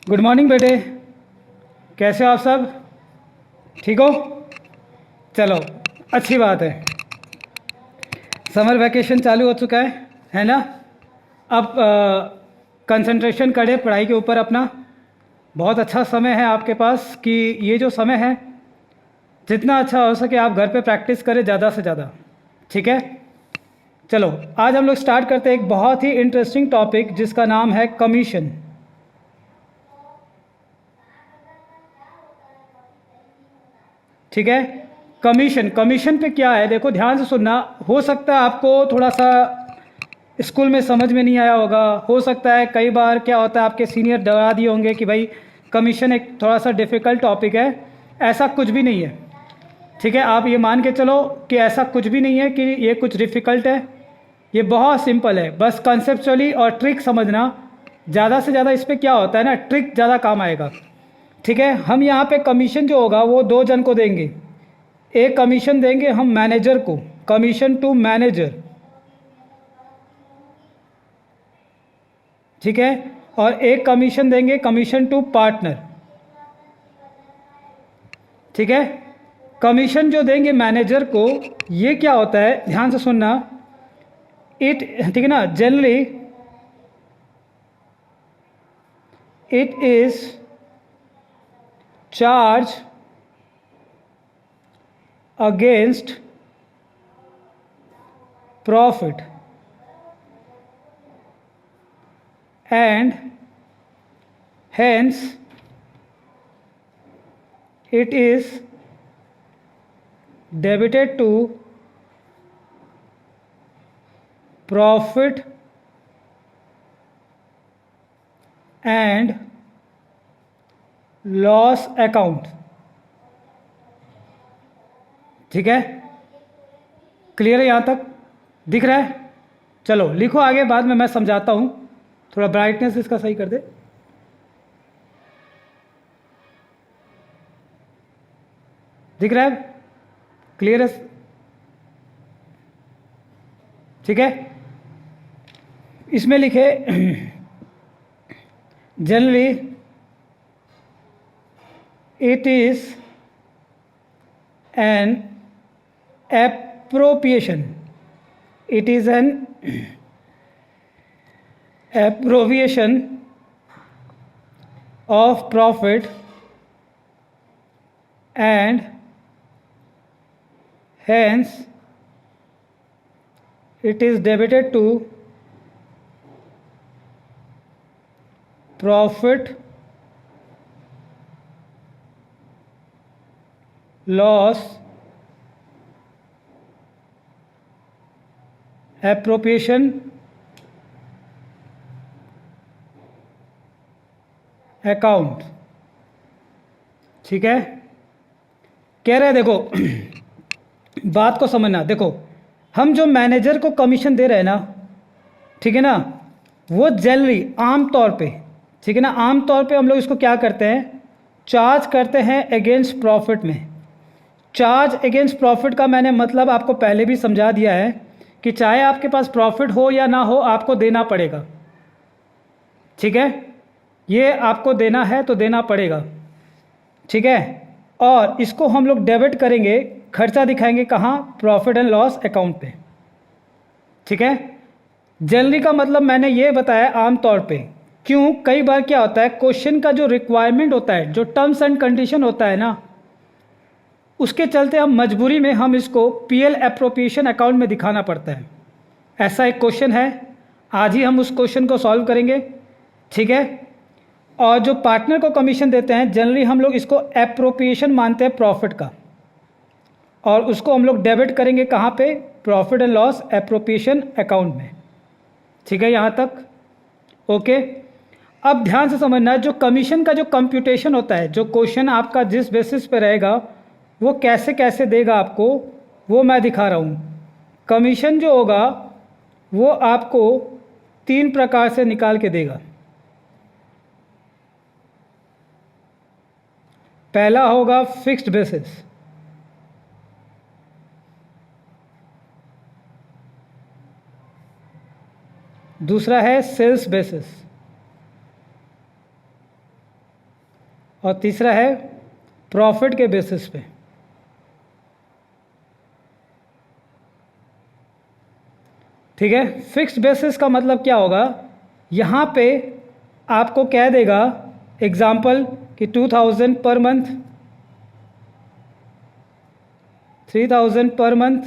Good morning बेटे, कैसे हो आप सब? ठीक हो? चलो, अच्छी बात है। समर वैकेशन चालू हो चुका है ना? अब कंसंट्रेशन करें पढ़ाई के ऊपर अपना। बहुत अच्छा समय है आपके पास कि ये जो समय है जितना अच्छा हो सके आप घर पे प्रैक्टिस करें ज़्यादा से ज़्यादा। ठीक है? चलो, आज हम लोग स्टार्ट करते हैं एक बहुत ही इंटरेस्टिंग टॉपिक जिसका नाम है कमीशन। ठीक है? कमीशन, कमीशन पे क्या है देखो ध्यान से सुनना। हो सकता है आपको थोड़ा सा स्कूल में समझ में नहीं आया होगा, हो सकता है कई बार क्या होता है आपके सीनियर डरा दिए होंगे कि भाई कमीशन एक थोड़ा सा डिफ़िकल्ट टॉपिक है। ऐसा कुछ भी नहीं है। ठीक है? आप ये मान के चलो कि ऐसा कुछ भी नहीं है कि ये कुछ डिफ़िकल्ट है। ये बहुत सिंपल है, बस कॉन्सेप्चुअली और ट्रिक समझना। ज़्यादा से ज़्यादा इस पर क्या होता है ना, ट्रिक ज़्यादा काम आएगा। ठीक है? हम यहाँ पे कमीशन जो होगा वो दो जन को देंगे। एक कमीशन देंगे हम मैनेजर को, कमीशन टू मैनेजर। ठीक है? और एक कमीशन देंगे कमीशन टू पार्टनर। ठीक है? कमीशन जो देंगे मैनेजर को, ये क्या होता है ध्यान से सुनना। ठीक है ना, generally it is charge against profit and hence it is debited to profit and loss account। ठीक है? क्लियर है? यहाँ तक दिख रहा है? चलो लिखो आगे, बाद में मैं समझाता हूँ। थोड़ा ब्राइटनेस इसका सही कर दे। दिख रहा है? क्लियर है? ठीक है? इसमें लिखे generally it is an appropriation, it is an appropriation of profit and hence it is debited to profit loss appropriation account. ठीक है? कह रहे हैं देखो बात को समझना। देखो हम जो मैनेजर को कमीशन दे रहे हैं ना, ठीक है ना, वो जनरली आम तौर पे, ठीक है ना, आम तौर पे हम लोग इसको क्या करते हैं, चार्ज करते हैं अगेंस्ट प्रॉफिट में। चार्ज अगेंस्ट प्रॉफिट का मैंने मतलब आपको पहले भी समझा दिया है कि चाहे आपके पास प्रॉफिट हो या ना हो आपको देना पड़ेगा। ठीक है? ये आपको देना है तो देना पड़ेगा। ठीक है? और इसको हम लोग डेबिट करेंगे, खर्चा दिखाएंगे कहाँ, प्रॉफिट एंड लॉस अकाउंट पे। ठीक है? जनरली का मतलब मैंने ये बताया आम तौर पे। क्यों? कई बार क्या होता है क्वेश्चन का जो रिक्वायरमेंट होता है, जो टर्म्स एंड कंडीशन होता है ना, उसके चलते हम मजबूरी में हम इसको पीएल एप्रोप्रिएशन अकाउंट में दिखाना पड़ता है। ऐसा एक क्वेश्चन है, आज ही हम उस क्वेश्चन को सॉल्व करेंगे। ठीक है? और जो पार्टनर को कमीशन देते हैं जनरली हम लोग इसको एप्रोप्रिएशन मानते हैं प्रॉफिट का, और उसको हम लोग डेबिट करेंगे कहाँ पे, profit and loss appropriation account में। ठीक है यहाँ तक? ओके। अब ध्यान से समझना, जो कमीशन का जो कंप्यूटेशन होता है, जो क्वेश्चन आपका जिस बेसिस पे रहेगा वो कैसे कैसे देगा आपको, वो मैं दिखा रहा हूँ। कमीशन जो होगा वो आपको 3 प्रकार से निकाल के देगा। पहला होगा फिक्स्ड बेसिस, दूसरा है सेल्स बेसिस, और तीसरा है प्रॉफिट के बेसिस पे। ठीक है, फिक्स्ड बेसिस का मतलब क्या होगा, यहाँ पे आपको कह देगा एग्जाम्पल कि 2000 per month, 3000 per month,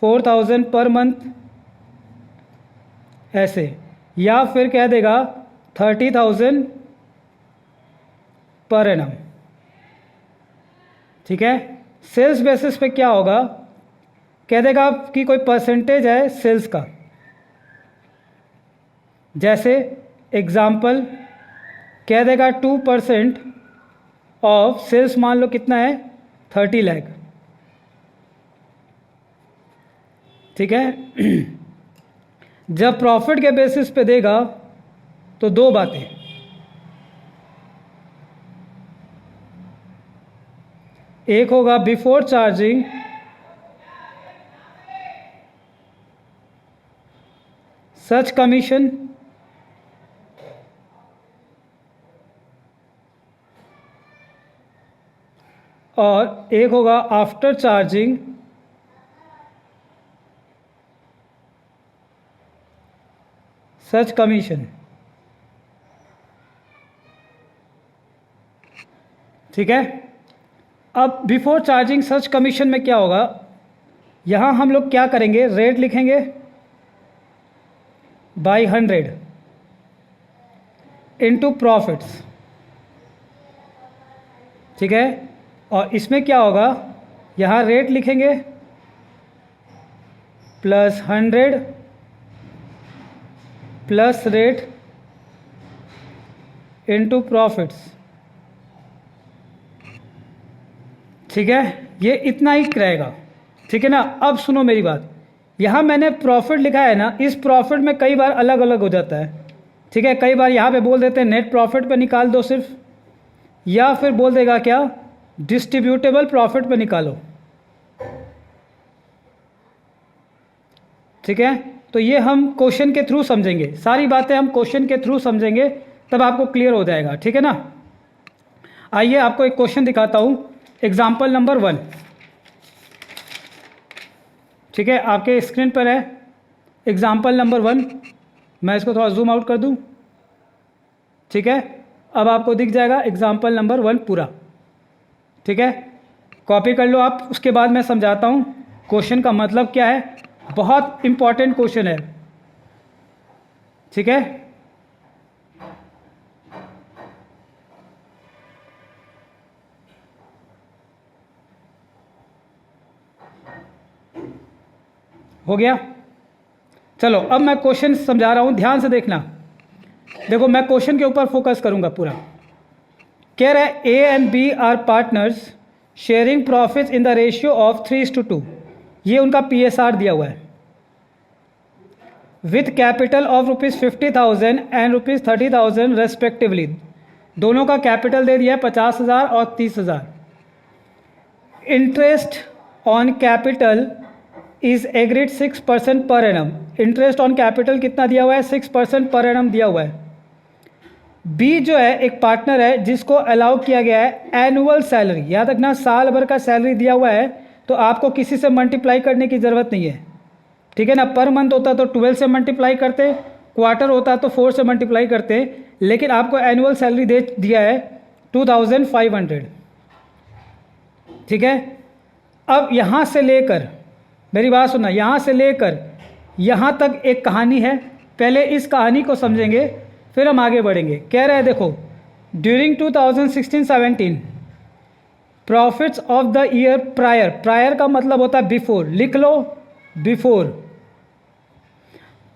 4000 per month, ऐसे, या फिर कह देगा 30,000 पर एनम। ठीक है, सेल्स बेसिस पे क्या होगा, कह देगा कि कोई परसेंटेज है सेल्स का, जैसे एग्जाम्पल कह देगा 2% ऑफ सेल्स, मान लो कितना है 30 लाख। ठीक है, जब प्रॉफिट के बेसिस पे देगा तो दो बातें, एक होगा बिफोर चार्जिंग सच कमीशन, और एक होगा आफ्टर चार्जिंग सच कमीशन। ठीक है, अब बिफोर चार्जिंग सच कमीशन में क्या होगा, यहाँ हम लोग क्या करेंगे, रेट लिखेंगे बाई 100 इनटू प्रॉफिट्स। ठीक है, और इसमें क्या होगा, यहाँ रेट लिखेंगे plus 100 plus rate into profits. ठीक है, ये इतना ही रहेगा। ठीक है ना, अब सुनो मेरी बात, यहाँ मैंने प्रॉफिट लिखा है ना, इस प्रॉफिट में कई बार अलग अलग हो जाता है। ठीक है, कई बार यहाँ पे बोल देते हैं नेट प्रॉफिट पे निकाल दो सिर्फ, या फिर बोल देगा क्या डिस्ट्रीब्यूटेबल प्रॉफिट पे निकालो। ठीक है, तो ये हम क्वेश्चन के थ्रू समझेंगे, सारी बातें हम क्वेश्चन के थ्रू समझेंगे, तब आपको क्लियर हो जाएगा। ठीक है ना, आइए आपको एक क्वेश्चन दिखाता हूँ, एग्जाम्पल नंबर 1। ठीक है, आपके स्क्रीन पर है एग्जाम्पल नंबर 1, मैं इसको थोड़ा जूम आउट कर दूँ। ठीक है, अब आपको दिख जाएगा एग्जाम्पल नंबर 1 पूरा। ठीक है, कॉपी कर लो आप, उसके बाद मैं समझाता हूँ क्वेश्चन का मतलब क्या है, बहुत इंपॉर्टेंट क्वेश्चन है। ठीक है, हो गया। चलो अब मैं क्वेश्चन समझा रहा हूँ, ध्यान से देखना। देखो मैं क्वेश्चन के ऊपर फोकस करूँगा पूरा। कह रहा है A and B are partners sharing profits in the ratio of 3:2। ये उनका PSR दिया हुआ है, with capital of ₹50,000 and ₹30,000 respectively. दोनों का कैपिटल दे दिया है 50,000 और 30,000। Interest on capital is agreed 6% per annum. Interest on capital कितना दिया हुआ है, 6% पर एनम दिया हुआ है। बी जो है एक पार्टनर है जिसको अलाउ किया गया है एनुअल सैलरी, याद रखना साल भर का सैलरी दिया हुआ है, तो आपको किसी से मल्टीप्लाई करने की ज़रूरत नहीं है। ठीक है ना, पर मंथ होता तो 12 से मल्टीप्लाई करते, क्वार्टर होता तो 4 से मल्टीप्लाई करते, लेकिन आपको एनुअल सैलरी दे दिया है 2500। ठीक है, अब यहाँ से लेकर, मेरी बात सुनना, यहाँ से लेकर यहाँ तक एक कहानी है, पहले इस कहानी को समझेंगे फिर हम आगे बढ़ेंगे। कह रहे हैं देखो, during 2016-17 profits of the year prior, prior का मतलब होता है बिफोर, लिख लो बिफोर,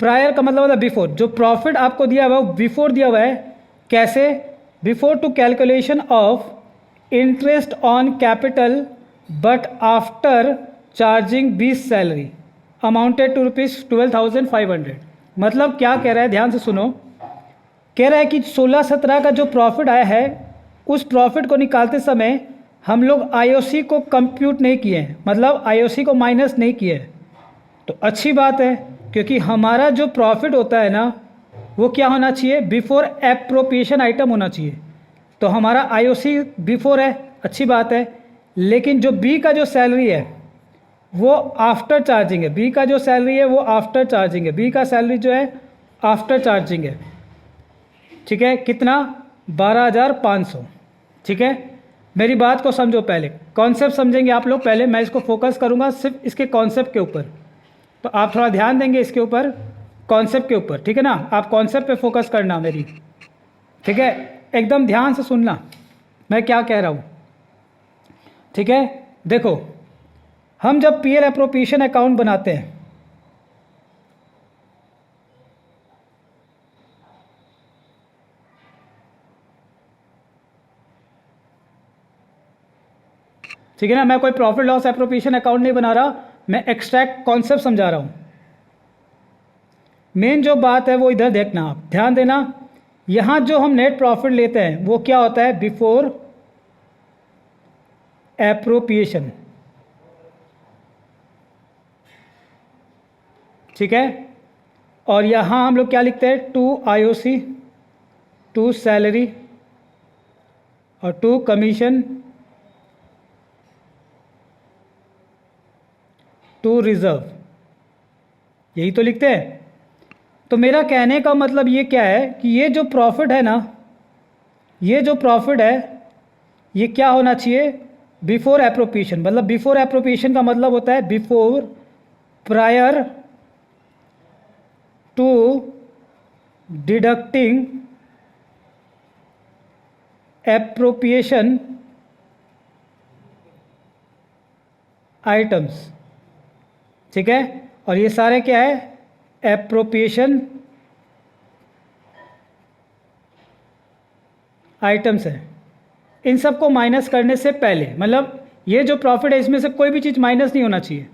प्रायर का मतलब होता है बिफोर। जो प्रॉफिट आपको दिया हुआ है वो बिफोर दिया हुआ है, कैसे, before to calculation of interest on capital but after charging 20 salary amounted to ₹12,500। मतलब क्या कह रहा है, ध्यान से सुनो। कह रहा है कि 16-17 का जो प्रॉफिट आया है, उस प्रॉफिट को निकालते समय हम लोग IOC को कंप्यूट नहीं किए हैं, मतलब IOC को माइनस नहीं किए हैं। तो अच्छी बात है, क्योंकि हमारा जो प्रॉफिट होता है ना, वो क्या होना चाहिए, बिफोर एप्रोप्रिएशन आइटम होना चाहिए। तो हमारा आईओसी बिफोर है, अच्छी बात है, लेकिन जो बी का जो सैलरी है वो आफ्टर चार्जिंग है। बी का जो सैलरी है वो आफ्टर चार्जिंग है। बी का सैलरी जो है आफ्टर चार्जिंग है, ठीक है। कितना? 12,500, ठीक है। मेरी बात को समझो, पहले कॉन्सेप्ट समझेंगे आप लोग। पहले मैं इसको फोकस करूंगा सिर्फ इसके कॉन्सेप्ट के ऊपर, तो आप थोड़ा ध्यान देंगे इसके ऊपर, कॉन्सेप्ट के ऊपर, ठीक है ना। आप कॉन्सेप्ट पे फोकस करना मेरी, ठीक है। एकदम ध्यान से सुनना मैं क्या कह रहा हूँ, ठीक है। देखो, हम जब पीएल एप्रोप्रिएशन अकाउंट बनाते हैं, ठीक है ना, मैं कोई प्रॉफिट लॉस एप्रोप्रिएशन अकाउंट नहीं बना रहा, मैं एक्सट्रैक्ट कॉन्सेप्ट समझा रहा हूं। मेन जो बात है वो इधर देखना, आप ध्यान देना। यहां जो हम नेट प्रॉफिट लेते हैं वो क्या होता है? बिफोर एप्रोप्रिएशन, ठीक है। और यहां हम लोग क्या लिखते हैं? टू आईओसी, टू सैलरी और टू कमीशन, टू रिजर्व, यही तो लिखते हैं। तो मेरा कहने का मतलब ये क्या है कि ये जो प्रॉफिट है ना, ये जो प्रॉफिट है ये क्या होना चाहिए? Before appropriation. मतलब बिफोर एप्रोप्रिएशन का मतलब होता है before, prior to deducting appropriation items, ठीक है। और ये सारे क्या है? एप्रोप्रिएशन आइटम्स है। इन सब को माइनस करने से पहले, मतलब ये जो प्रॉफिट है इसमें से कोई भी चीज़ माइनस नहीं होना चाहिए।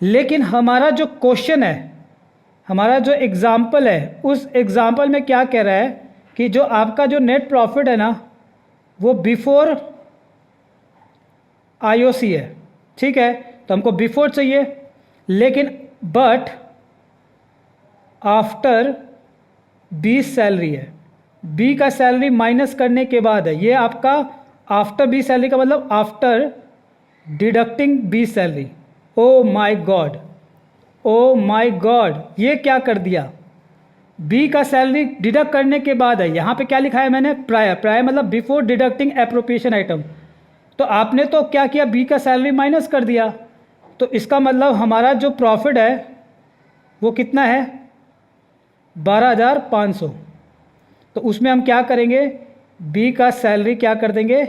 लेकिन हमारा जो क्वेश्चन है, हमारा जो एग्जाम्पल है, उस एग्जाम्पल में क्या कह रहा है कि जो आपका जो नेट प्रॉफिट है ना वो बिफोर आईओसी है, ठीक है। तो हमको बिफोर चाहिए, लेकिन बट आफ्टर बी सैलरी है। बी का सैलरी माइनस करने के बाद है। ये आपका आफ्टर बी सैलरी का मतलब after deducting B salary. Oh my God, oh my God, ये क्या कर दिया? बी का सैलरी डिडक्ट करने के बाद है। यहाँ पे क्या लिखा है मैंने? प्रायर। प्रायर मतलब बिफोर डिडक्टिंग एप्रोप्रिएशन आइटम। तो आपने तो क्या किया? बी का सैलरी माइनस कर दिया। तो इसका मतलब हमारा जो प्रॉफिट है वो कितना है? 12,500। तो उसमें हम क्या करेंगे? बी का सैलरी क्या कर देंगे?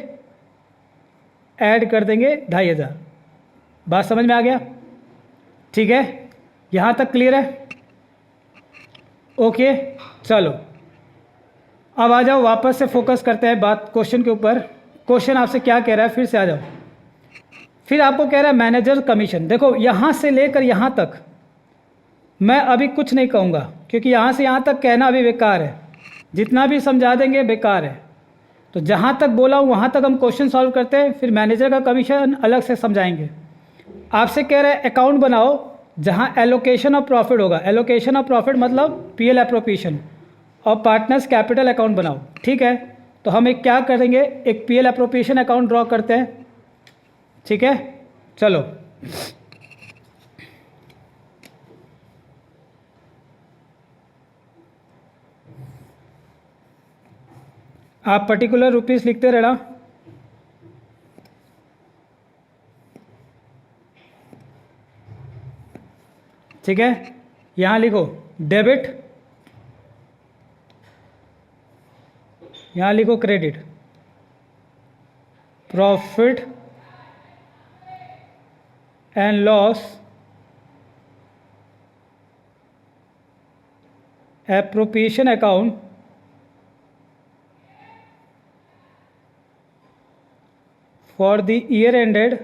ऐड कर देंगे 2,500। बात समझ में आ गया? ठीक है, यहाँ तक क्लियर है? ओके, चलो अब आ जाओ, वापस से फोकस करते हैं बात क्वेश्चन के ऊपर। क्वेश्चन आपसे क्या कह रहा है, फिर से आ जाओ। फिर आपको कह रहा है मैनेजर कमीशन। देखो, यहाँ से लेकर यहाँ तक मैं अभी कुछ नहीं कहूँगा, क्योंकि यहाँ से यहाँ तक कहना अभी बेकार है। जितना भी समझा देंगे बेकार है। तो जहाँ तक बोला हूँ वहाँ तक हम क्वेश्चन सॉल्व करते हैं, फिर मैनेजर का कमीशन अलग से समझाएंगे। आपसे कह रहे हैं अकाउंट बनाओ जहाँ एलोकेशन ऑफ प्रॉफिट होगा। एलोकेशन ऑफ प्रॉफिट मतलब पीएल एप्रोप्रिएशन, और पार्टनर्स कैपिटल अकाउंट बनाओ, ठीक है। तो हम एक क्या करेंगे? एक पीएल एप्रोप्रिएशन अकाउंट ड्रॉ करते हैं, ठीक है। चलो, आप पर्टिकुलर रुपीस लिखते रहना। ठीक है, यहाँ लिखो डेबिट, यहाँ लिखो credit. Profit and loss appropriation account for the year ended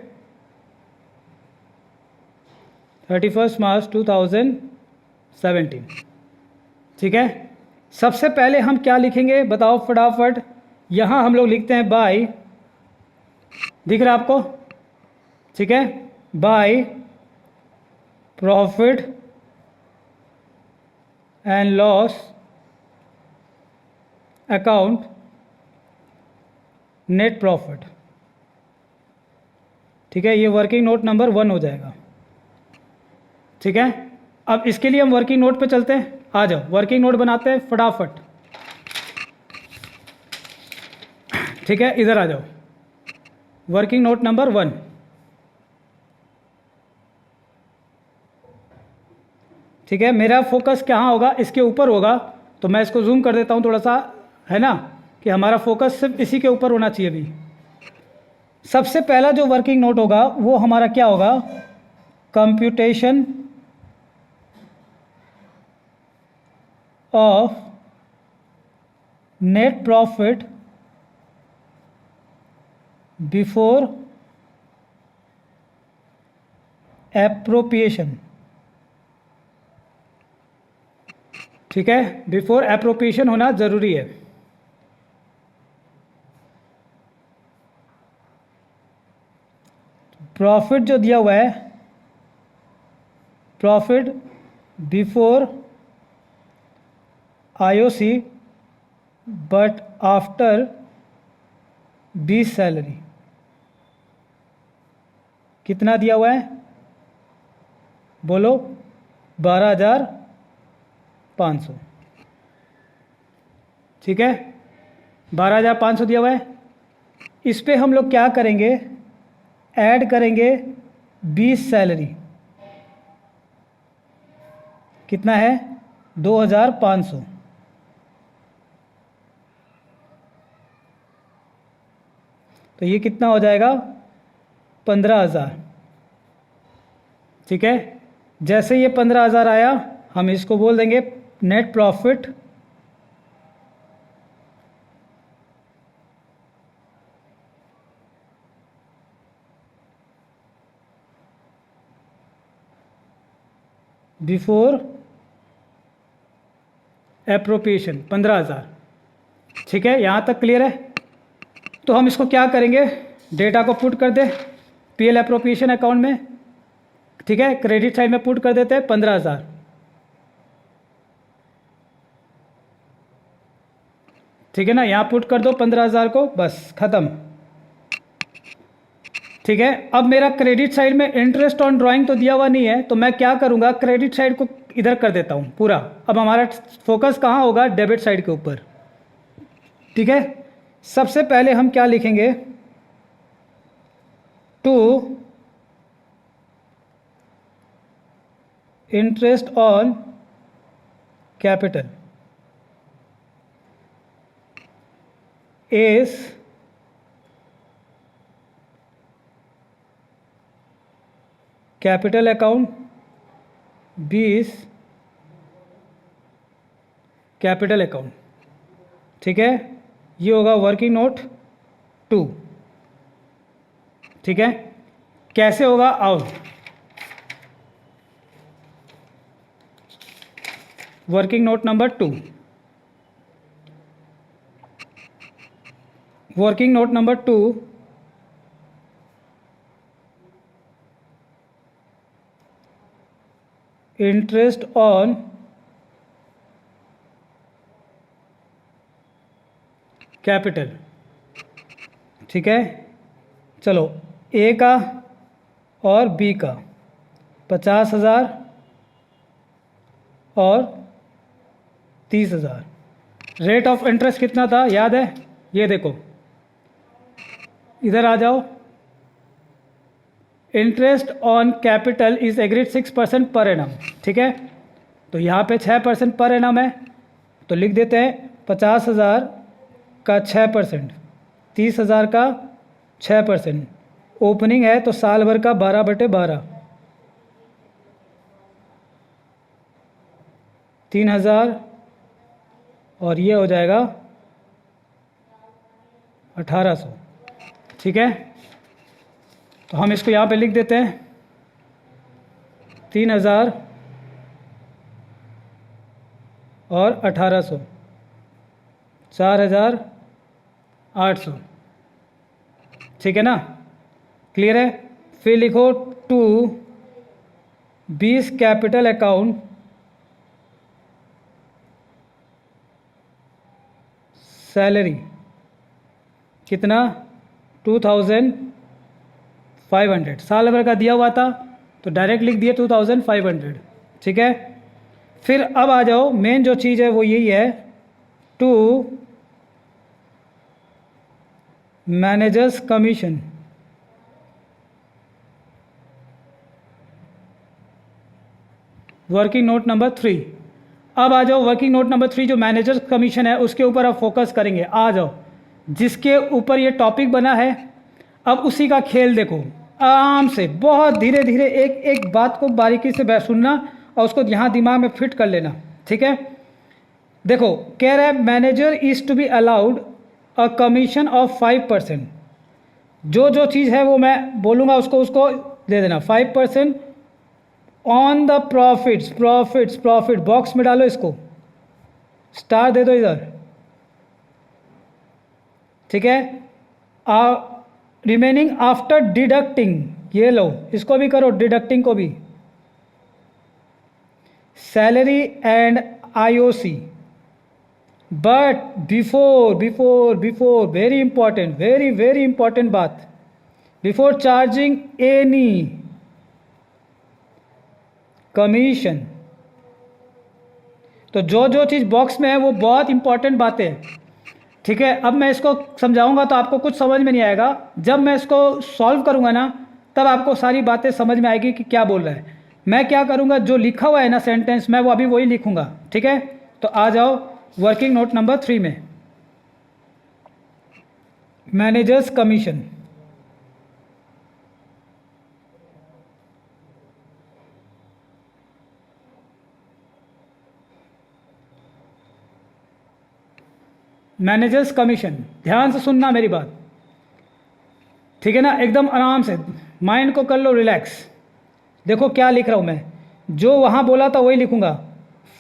31 मार्च 2017। ठीक है, सबसे पहले हम क्या लिखेंगे बताओ फटाफट। यहाँ हम लोग लिखते हैं बाय, दिख रहा है आपको? ठीक है, by profit and loss account net profit. ठीक है, ये वर्किंग नोट नंबर 1 हो जाएगा। ठीक है, अब इसके लिए हम वर्किंग नोट पे चलते हैं। आ जाओ, वर्किंग नोट बनाते हैं फटाफट। ठीक है, इधर आ जाओ, वर्किंग नोट नंबर 1। ठीक है, मेरा फोकस कहाँ होगा, इसके ऊपर होगा, तो मैं इसको जूम कर देता हूँ थोड़ा सा, है ना, कि हमारा फोकस सिर्फ इसी के ऊपर होना चाहिए। अभी सबसे पहला जो वर्किंग नोट होगा वो हमारा क्या होगा, computation of net profit before appropriation. ठीक है, बिफोर एप्रोप्रिएशन होना ज़रूरी है। प्रॉफिट जो दिया हुआ है, profit before IOC but after base salary, कितना दिया हुआ है, बोलो, 12,500। ठीक है, 12,500 दिया हुआ है। इस पे हम लोग क्या करेंगे, ऐड करेंगे 20 सैलरी, कितना है, 2,500। तो ये कितना हो जाएगा, 15,000। ठीक है, जैसे ये 15,000 आया, हम इसको बोल देंगे नेट प्रॉफिट बिफोर एप्रोप्रिएशन, 15,000। ठीक है, यहाँ तक क्लियर है। तो हम इसको क्या करेंगे, डेटा को पुट कर दे पीएल एप्रोप्रिएशन अकाउंट में। ठीक है, क्रेडिट साइड में पुट कर देते हैं 15,000। ठीक है ना, यहाँ पुट कर दो 15,000 को, बस ख़त्म। ठीक है, अब मेरा क्रेडिट साइड में इंटरेस्ट ऑन ड्राइंग तो दिया हुआ नहीं है, तो मैं क्या करूँगा, क्रेडिट साइड को इधर कर देता हूँ पूरा। अब हमारा फोकस कहाँ होगा, डेबिट साइड के ऊपर। ठीक है, सबसे पहले हम क्या लिखेंगे, to interest on capital is capital account 20 capital account. ठीक है, ये होगा वर्किंग नोट 2। ठीक है, कैसे होगा, आओ, working note number 2, working note number 2, interest on capital. ठीक है, चलो, ए का और बी का 50,000 और 30,000। रेट ऑफ इंटरेस्ट कितना था, याद है, ये देखो, इधर आ जाओ, interest on capital is agreed 6% per annum. ठीक है, तो यहाँ पे 6% पर एनम है, तो लिख देते हैं 50,000 का 6%, 30,000 का 6%, ओपनिंग है तो साल भर का 12/12, 3,000, और ये हो जाएगा 1,800। ठीक है, तो हम इसको यहाँ पे लिख देते हैं 3,000 और 1,800, 4,800। ठीक है ना, क्लियर है। फिर लिखो टू 20 कैपिटल अकाउंट सैलरी। कितना 2500 साल भर का दिया हुआ था तो डायरेक्ट लिख दिए 2500। ठीक है, फिर अब आ जाओ, मेन जो चीज़ है वो यही है, to managers commission. Working note number 3। अब आ जाओ, वर्किंग नोट नंबर 3 जो मैनेजर्स कमीशन है उसके ऊपर अब फोकस करेंगे। आ जाओ, जिसके ऊपर ये टॉपिक बना है अब उसी का खेल देखो, आराम से बहुत धीरे धीरे एक एक बात को बारीकी से सुनना और उसको यहाँ दिमाग में फिट कर लेना। ठीक है, देखो कह रहा है manager is to be allowed a commission of 5%। जो जो चीज़ है वो मैं बोलूँगा उसको उसको दे देना 5% on the profits. Profit box में डालो, इसको स्टार दे दो इधर। ठीक है, रिमेनिंग आफ्टर डिडक्टिंग, ये लो इसको भी करो, डिडक्टिंग को भी, salary and IOC. But before very important बात, बिफोर चार्जिंग एनी कमीशन। तो जो जो चीज़ बॉक्स में है वो बहुत इंपॉर्टेंट बातें हैं। ठीक है, अब मैं इसको समझाऊंगा तो आपको कुछ समझ में नहीं आएगा, जब मैं इसको सॉल्व करूंगा ना तब आपको सारी बातें समझ में आएगी कि क्या बोल रहा है। मैं क्या करूंगा, जो लिखा हुआ है ना सेंटेंस मैं वो अभी वही लिखूंगा। ठीक है, तो आ जाओ वर्किंग नोट नंबर 3 में, मैनेजर्स कमीशन। मैनेजर्स कमीशन, ध्यान से सुनना मेरी बात। ठीक है ना, एकदम आराम से माइंड को कर लो रिलैक्स। देखो क्या लिख रहा हूं मैं, जो वहां बोला था वही लिखूंगा,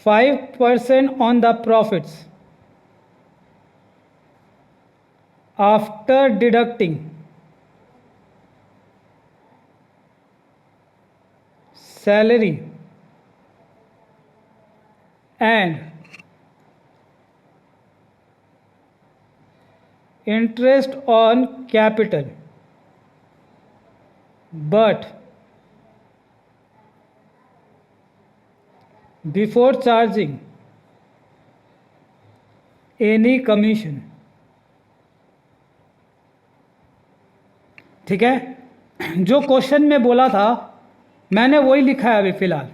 5% on the profits after deducting salary and interest on capital, but before charging any commission। ठीक है, जो क्वेश्चन में बोला था मैंने वही लिखा है अभी फिलहाल।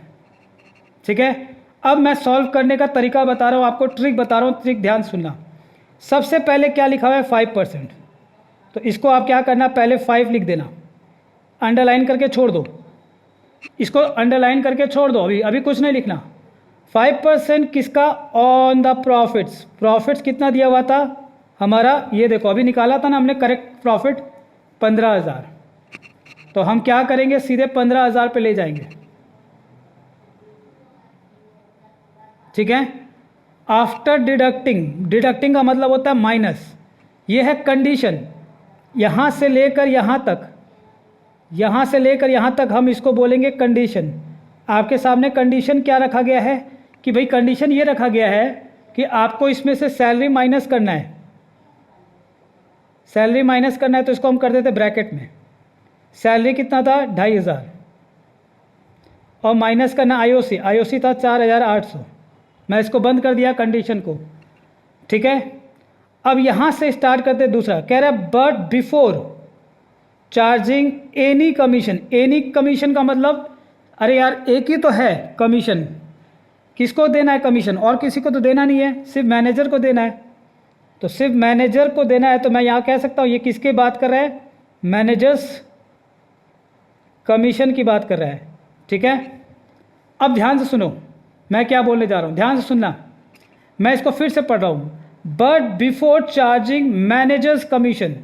ठीक है, अब मैं सॉल्व करने का तरीका बता रहा हूँ आपको, ट्रिक बता रहा हूँ, ट्रिक ध्यान सुनना। सबसे पहले क्या लिखा हुआ है 5%, तो इसको आप क्या करना, पहले 5 लिख देना, अंडरलाइन करके छोड़ दो, इसको अंडरलाइन करके छोड़ दो, अभी कुछ नहीं लिखना। 5% किसका, ऑन द प्रॉफिट्स। प्रॉफिट्स कितना दिया हुआ था हमारा, ये देखो अभी निकाला था ना हमने करेक्ट प्रॉफिट 15,000, तो हम क्या करेंगे सीधे 15,000 पे ले जाएंगे। ठीक है, आफ्टर डिडक्टिंग का मतलब होता है माइनस, ये है कंडीशन, यहाँ से लेकर यहाँ तक हम इसको बोलेंगे कंडीशन। आपके सामने कंडीशन क्या रखा गया है कि भाई कंडीशन ये रखा गया है कि आपको इसमें से सैलरी माइनस करना है, तो इसको हम कर देते ब्रैकेट में, सैलरी कितना था 2,500 और माइनस करना आईओसी था 4,800। मैं इसको बंद कर दिया कंडीशन को। ठीक है, अब यहाँ से स्टार्ट करते दूसरा, कह रहा है but before charging any commission. Any commission का मतलब, अरे यार एक ही तो है कमीशन, किसको देना है कमीशन, और किसी को तो देना नहीं है, सिर्फ मैनेजर को देना है। तो सिर्फ मैनेजर को देना है, तो मैं यहाँ कह सकता हूँ ये किसकी बात कर रहा है, मैनेजर्स कमीशन की बात कर रहा है। ठीक है, अब ध्यान से सुनो मैं क्या बोलने जा रहा हूँ, ध्यान से सुनना, मैं इसको फिर से पढ़ रहा हूँ। But before charging managers commission,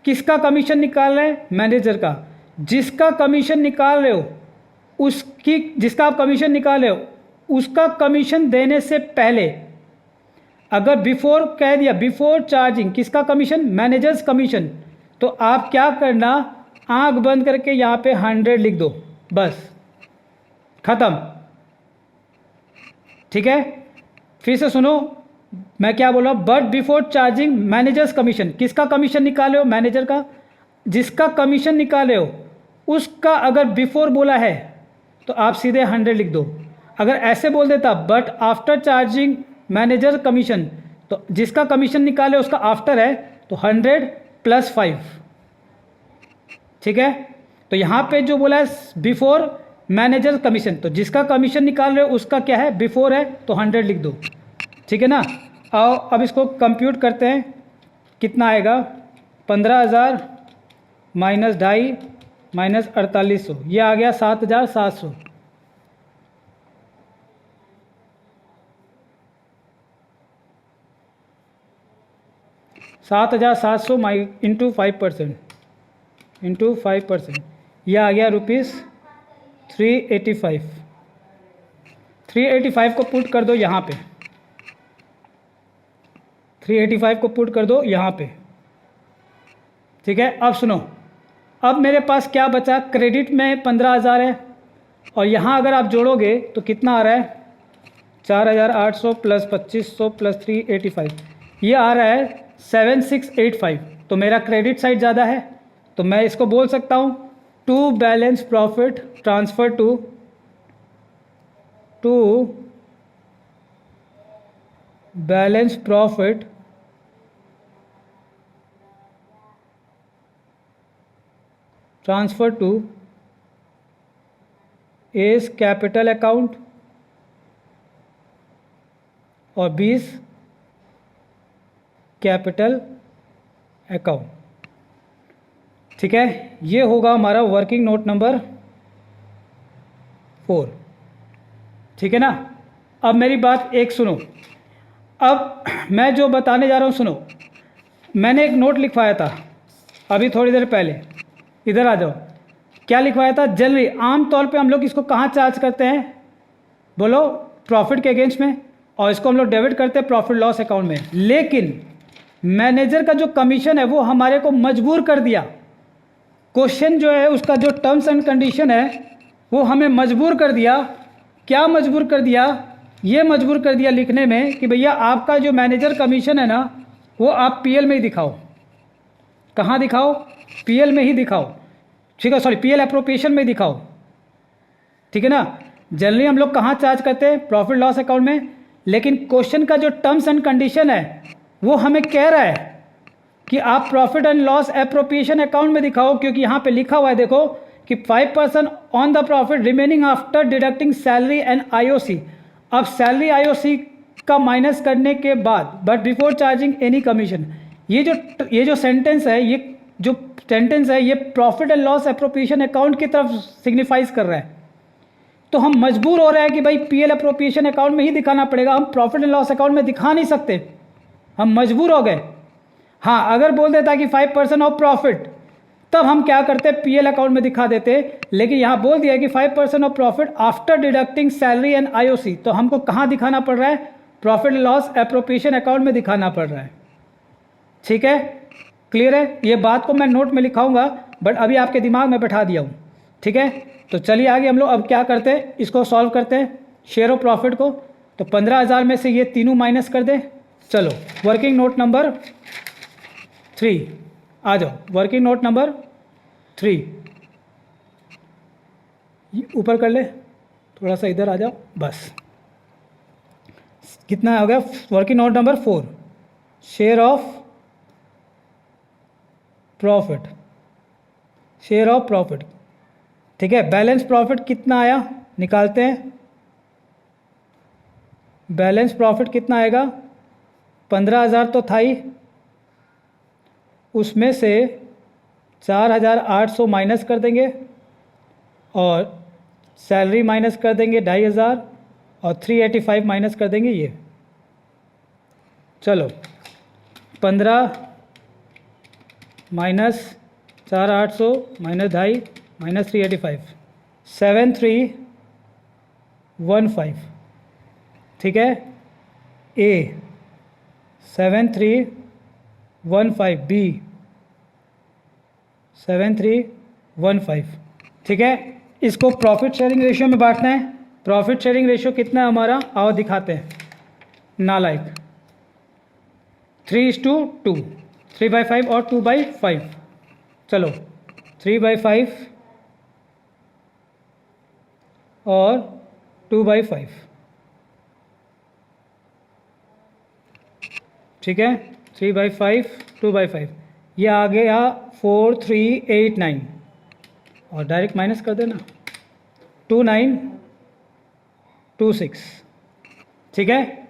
किसका कमीशन निकाल रहे हैं, मैनेजर का। जिसका कमीशन निकाल रहे हो जिसका आप कमीशन निकाल रहे हो उसका कमीशन देने से पहले, अगर बिफोर कह दिया, बिफोर चार्जिंग किसका कमीशन, मैनेजर्स कमीशन, तो आप क्या करना, आंख बंद करके यहाँ पे 100 लिख दो, बस खत्म। ठीक है, फिर से सुनो, मैं क्या बोल रहा हूँ, but before charging managers commission, किसका कमीशन निकाले हो, मैनेजर का, जिसका कमीशन निकाले हो उसका अगर बिफोर बोला है तो आप सीधे 100 लिख दो। अगर ऐसे बोल देता but after charging manager commission, तो जिसका कमीशन निकाले उसका आफ्टर है तो 100 + 5, ठीक है। तो यहाँ पे जो बोला है बिफोर मैनेजर कमीशन, तो जिसका कमीशन निकाल रहे हो उसका क्या है, बिफोर है तो 100 लिख दो, ठीक है ना। आओ अब इसको कंप्यूट करते हैं, कितना आएगा, 15,000 माइनस 2.5 माइनस 4800, ये आ गया 7,700। इंटू 5%, इंटू 5%, यह आ गया ₹385। 385 को पुट कर दो यहाँ पे, 385 को पुट कर दो यहाँ पे, ठीक है। अब सुनो, अब मेरे पास क्या बचा, क्रेडिट में 15,000 है और यहाँ अगर आप जोड़ोगे तो कितना आ रहा है, 4,800 + 2,500 + 385, ये आ रहा है 7,685। तो मेरा क्रेडिट साइड ज़्यादा है, तो मैं इसको बोल सकता हूँ to balance profit transfer to balance profit transfer to A's capital account और 20 कैपिटल अकाउंट, ठीक है। ये होगा हमारा वर्किंग नोट नंबर 4, ठीक है ना। अब मेरी बात एक सुनो, अब मैं जो बताने जा रहा हूँ सुनो। मैंने एक नोट लिखवाया था अभी थोड़ी देर पहले, इधर आ जाओ। क्या लिखवाया था, जनरली आमतौर पे हम लोग इसको कहाँ चार्ज करते हैं, बोलो, प्रॉफिट के अगेंस्ट में, और इसको हम लोग डेबिट करते हैं प्रॉफिट लॉस अकाउंट में। लेकिन मैनेजर का जो कमीशन है वो हमारे को मजबूर कर दिया, क्वेश्चन जो है उसका जो टर्म्स एंड कंडीशन है वो हमें मजबूर कर दिया। क्या मजबूर कर दिया, ये मजबूर कर दिया लिखने में कि भैया आपका जो मैनेजर कमीशन है ना वो आप पीएल में ही दिखाओ। कहाँ दिखाओ, पीएल में ही दिखाओ, ठीक है, सॉरी पीएल एप्रोप्रिएशन में दिखाओ, ठीक है ना। जनरली हम लोग कहाँ चार्ज करते हैं, प्रॉफिट लॉस अकाउंट में। लेकिन क्वेश्चन का जो टर्म्स एंड कंडीशन है वो हमें कह रहा है कि आप profit and loss appropriation account में दिखाओ, क्योंकि यहाँ पे लिखा हुआ है देखो कि 5% on the profit remaining after deducting salary and IOC. अब सैलरी आईओसी का माइनस करने के बाद but before charging any commission, ये जो सेंटेंस है, ये profit and loss appropriation account की तरफ सिग्निफाइज कर रहा है। तो हम मजबूर हो रहे हैं कि भाई पीएल एप्रोप्रिएशन अकाउंट में ही दिखाना पड़ेगा, हम प्रॉफिट एंड लॉस अकाउंट में दिखा नहीं सकते, हम मजबूर हो गए। हाँ, अगर बोल देता कि 5% ऑफ प्रॉफिट, तब हम क्या करते, पीएल अकाउंट में दिखा देते। लेकिन यहाँ बोल दिया कि 5% of profit after deducting salary and IOC, तो हमको कहाँ दिखाना पड़ रहा है, प्रॉफिट लॉस एप्रोप्रिएशन अकाउंट में दिखाना पड़ रहा है, ठीक है। क्लियर है, ये बात को मैं नोट में लिखाऊंगा बट अभी आपके दिमाग में बैठा दिया हूँ, ठीक है। तो चलिए आगे हम लोग अब क्या करते हैं, इसको सॉल्व करते हैं शेयर ऑफ प्रॉफिट को। तो 15,000 में से ये तीनों माइनस कर दें। चलो वर्किंग नोट नंबर 3 आ जाओ, वर्किंग नोट नंबर 3 ऊपर कर ले, थोड़ा सा इधर आ जाओ, बस। कितना हो गया, working note number 4, share of profit, share of profit, ठीक है। बैलेंस प्रॉफिट कितना आया, निकालते हैं। बैलेंस प्रॉफिट कितना आएगा, 15,000 तो था ही, उसमें से 4,800 माइनस कर देंगे और सैलरी माइनस कर देंगे 2,500 और 385 माइनस कर देंगे ये। चलो 15 माइनस 4,800 माइनस 2.5 माइनस 385, 7,315, ठीक है। ए 7,315, बी 7,315, ठीक है। इसको प्रॉफिट शेयरिंग रेशियो में बांटना है। प्रॉफिट शेयरिंग रेशियो कितना है हमारा, आओ दिखाते हैं। नालायक, 3:2, 3/5 और 2/5। चलो 3/5 और 2/5, ठीक है। 3/5 2/5, ये आ गया 4389 और डायरेक्ट माइनस कर देना 2926, ठीक है।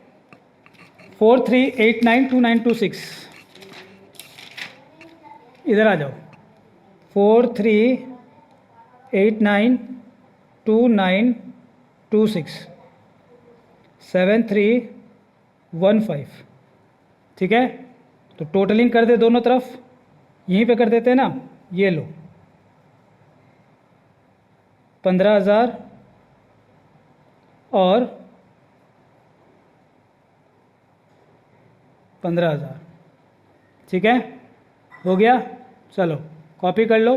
43892926, इधर आ जाओ। 43892926 7315, ठीक है। तो टोटलिंग कर दे दोनों तरफ, यहीं पे कर देते हैं ना। ये लो 15,000 और 15,000, ठीक है, हो गया। चलो कॉपी कर लो,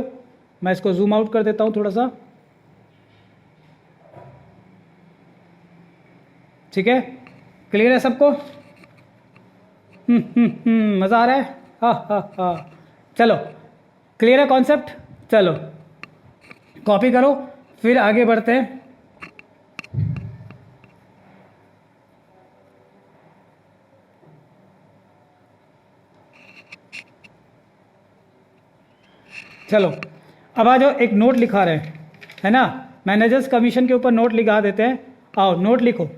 मैं इसको जूम आउट कर देता हूँ थोड़ा सा, ठीक है। क्लियर है सबको? मज़ा आ रहा है? हा। चलो क्लियर है कॉन्सेप्ट? चलो कॉपी करो, फिर आगे बढ़ते हैं। चलो अब आ जाओ, एक नोट लिखा रहे हैं, है ना। मैनेजर्स कमीशन के ऊपर नोट लिखा देते हैं। आओ नोट लिखो।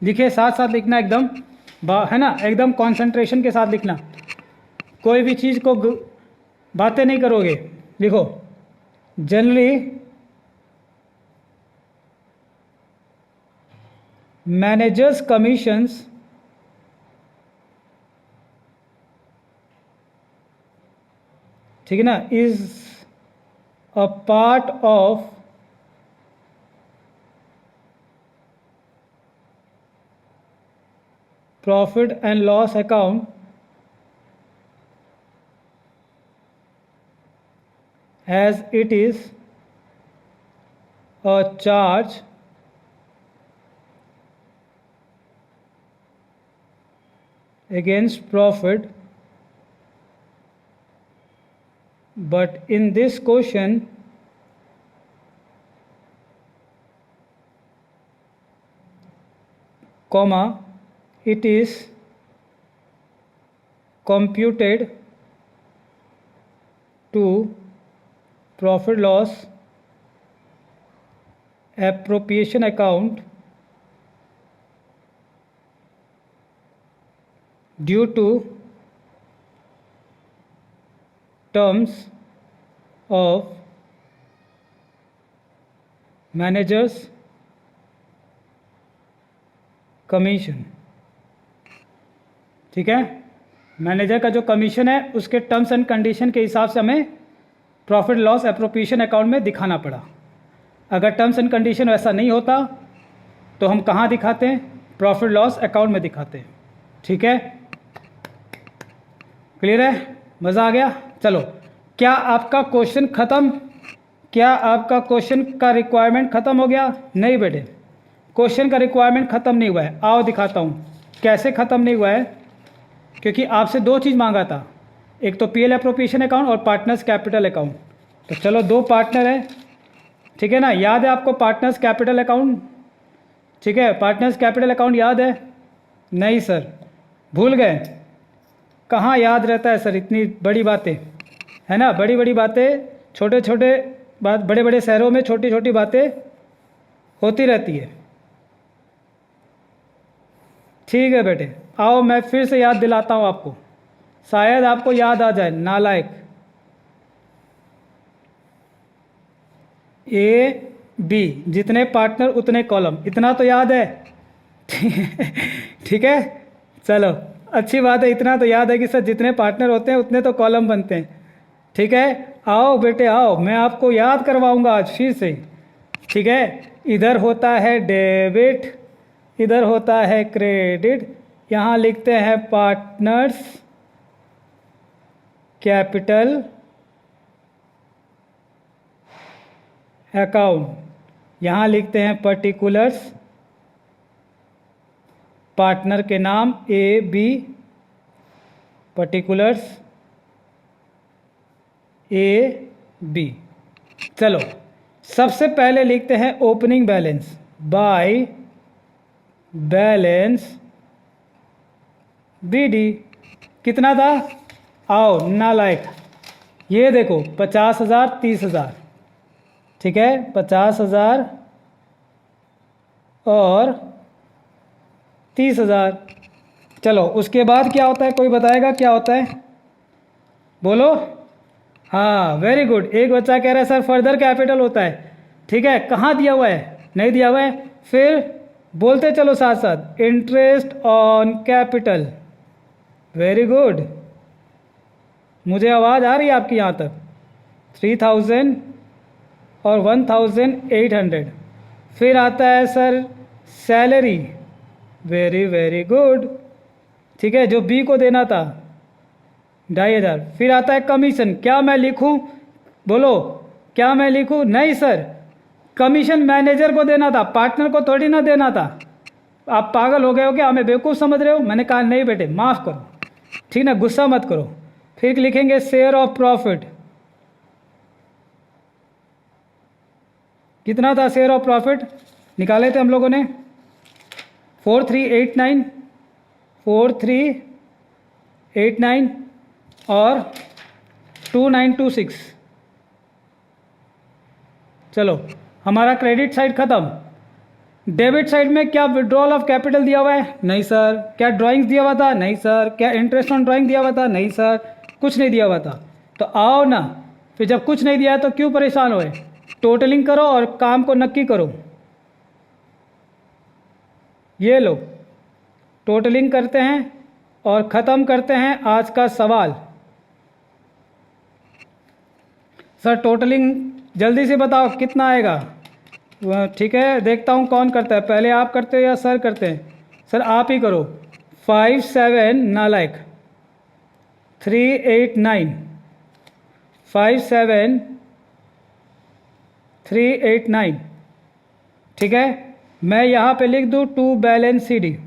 लिखिए, साथ साथ लिखना एकदम, है ना, एकदम कंसंट्रेशन के साथ लिखना। कोई भी चीज़ को बातें नहीं करोगे, लिखो। जनरली मैनेजर्स कमीशंस ठीक है ना, is a part of profit and loss account as it is a charge against profit, but in this question comma it is computed to profit loss appropriation account due to terms of managers commission, ठीक है। Manager का जो commission है उसके terms and condition के हिसाब से हमें प्रॉफिट लॉस एप्रोप्रिएशन अकाउंट में दिखाना पड़ा। अगर टर्म्स एंड कंडीशन वैसा नहीं होता तो हम कहाँ दिखाते हैं? प्रॉफिट लॉस अकाउंट में दिखाते हैं, ठीक है। क्लियर है? मज़ा आ गया? चलो, क्या आपका क्वेश्चन ख़त्म? क्या आपका क्वेश्चन का रिक्वायरमेंट ख़त्म हो गया? नहीं बेटे, क्वेश्चन का रिक्वायरमेंट ख़त्म नहीं हुआ है। आओ दिखाता हूँ कैसे ख़त्म नहीं हुआ है। क्योंकि आपसे दो चीज़ मांगा था, एक तो पीएल एप्रोप्रिएशन अकाउंट और पार्टनर्स कैपिटल अकाउंट। तो चलो, दो पार्टनर है, ठीक है ना। याद है आपको पार्टनर्स कैपिटल अकाउंट? ठीक है, पार्टनर्स कैपिटल अकाउंट याद है? नहीं सर, भूल गए? कहाँ याद रहता है सर इतनी बड़ी बातें, है ना। बड़ी बड़ी बातें, छोटे छोटे बात, बड़े बड़े शहरों में छोटी छोटी बातें होती रहती है। ठीक है बेटे, आओ मैं फिर से याद दिलाता हूँ आपको, शायद आपको याद आ जाए। नालायक, ए बी, जितने पार्टनर उतने कॉलम, इतना तो याद है? ठीक है, चलो अच्छी बात है, इतना तो याद है कि सर जितने पार्टनर होते हैं उतने तो कॉलम बनते हैं। ठीक है, आओ बेटे आओ, मैं आपको याद करवाऊंगा आज फिर से। ठीक है, इधर होता है डेबिट, इधर होता है क्रेडिट, यहाँ लिखते हैं पार्टनर्स कैपिटल अकाउंट। यहाँ लिखते हैं पर्टिकुलर्स, पार्टनर के नाम A B, particulars A B. चलो सबसे पहले लिखते हैं opening balance, by balance B D. कितना था? आओ ना लाइक, ये देखो 50,000 30,000, ठीक है, 50,000 और 30,000। चलो उसके बाद क्या होता है, कोई बताएगा क्या होता है? बोलो। हाँ वेरी गुड, एक बच्चा कह रहा है सर फर्दर कैपिटल होता है। ठीक है, कहाँ दिया हुआ है? नहीं दिया हुआ है। फिर बोलते चलो साथ साथ, interest on capital. Very good, मुझे आवाज़ आ रही है आपकी यहाँ तक। 3,000 और 1,800। फिर आता है sir salary. Very very good, ठीक है, जो बी को देना था 2,500। फिर आता है कमीशन। क्या मैं लिखूं? बोलो, क्या मैं लिखूं? नहीं सर, कमीशन मैनेजर को देना था, पार्टनर को थोड़ी ना देना था। आप पागल हो गए हो क्या? हमें बेवकूफ़ समझ रहे हो? मैंने कहा नहीं बेटे, माफ़ करो, ठीक ना, गुस्सा मत करो। फिर लिखेंगे शेयर ऑफ प्रॉफिट। कितना था शेयर ऑफ प्रॉफिट? निकाले थे हम लोगों ने 4389, 4389 और 2926। चलो हमारा क्रेडिट साइड ख़त्म। डेबिट साइड में क्या विड्रॉल ऑफ कैपिटल दिया हुआ है? नहीं सर। क्या ड्राइंग्स दिया हुआ था? नहीं सर। क्या इंटरेस्ट ऑन ड्राइंग दिया हुआ था? नहीं सर, कुछ नहीं दिया हुआ था। तो आओ ना, फिर जब कुछ नहीं दिया है तो क्यों परेशान होए? टोटलिंग करो और काम को नक्की करो। ये लो, टोटलिंग करते हैं और ख़त्म करते हैं आज का सवाल। सर टोटलिंग जल्दी से बताओ कितना आएगा? ठीक है, देखता हूँ कौन करता है, पहले आप करते हो या सर करते हैं? सर आप ही करो। 57 नालायक 389, 57,389। ठीक है, मैं यहाँ पे लिख दूँ टू बैलेंस सी डी।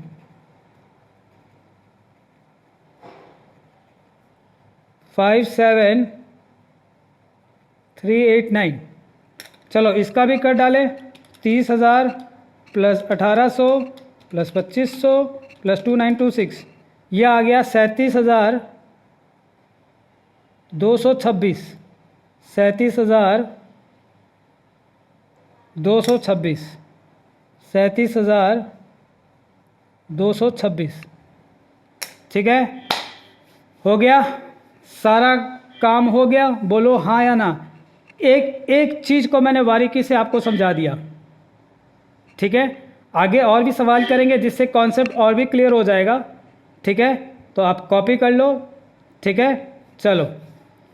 57,389। चलो इसका भी कर डालें। 30,000 प्लस 1,800 प्लस 2,500 प्लस 2,926, यह आ गया 37,226। 37,226, 37,226। ठीक है, हो गया, सारा काम हो गया। बोलो हाँ या ना। एक एक चीज़ को मैंने बारीकी से आपको समझा दिया। ठीक है, आगे और भी सवाल करेंगे जिससे कॉन्सेप्ट और भी क्लियर हो जाएगा। ठीक है, तो आप कॉपी कर लो। ठीक है, चलो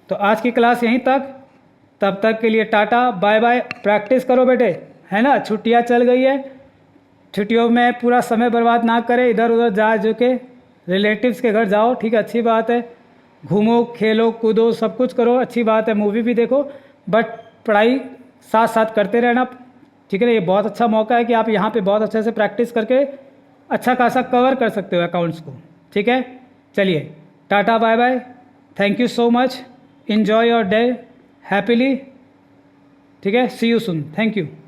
तो आज की क्लास यहीं तक। तब तक के लिए टाटा बाय बाय। प्रैक्टिस करो बेटे, है ना, छुट्टियां चल गई है, छुट्टियों में पूरा समय बर्बाद ना करें, इधर उधर जा जो के रिलेटिव्स के घर जाओ। ठीक है, अच्छी बात है, घूमो खेलो कूदो सब कुछ करो, अच्छी बात है, मूवी भी देखो, बट पढ़ाई साथ साथ करते रहना। ठीक है ना, ये बहुत अच्छा मौका है कि आप यहाँ पे बहुत अच्छे से प्रैक्टिस करके अच्छा खासा कवर कर सकते हो अकाउंट्स को। ठीक है, चलिए tata bye bye, thank you so much, enjoy your day happily. ठीक है, see you soon, thank you.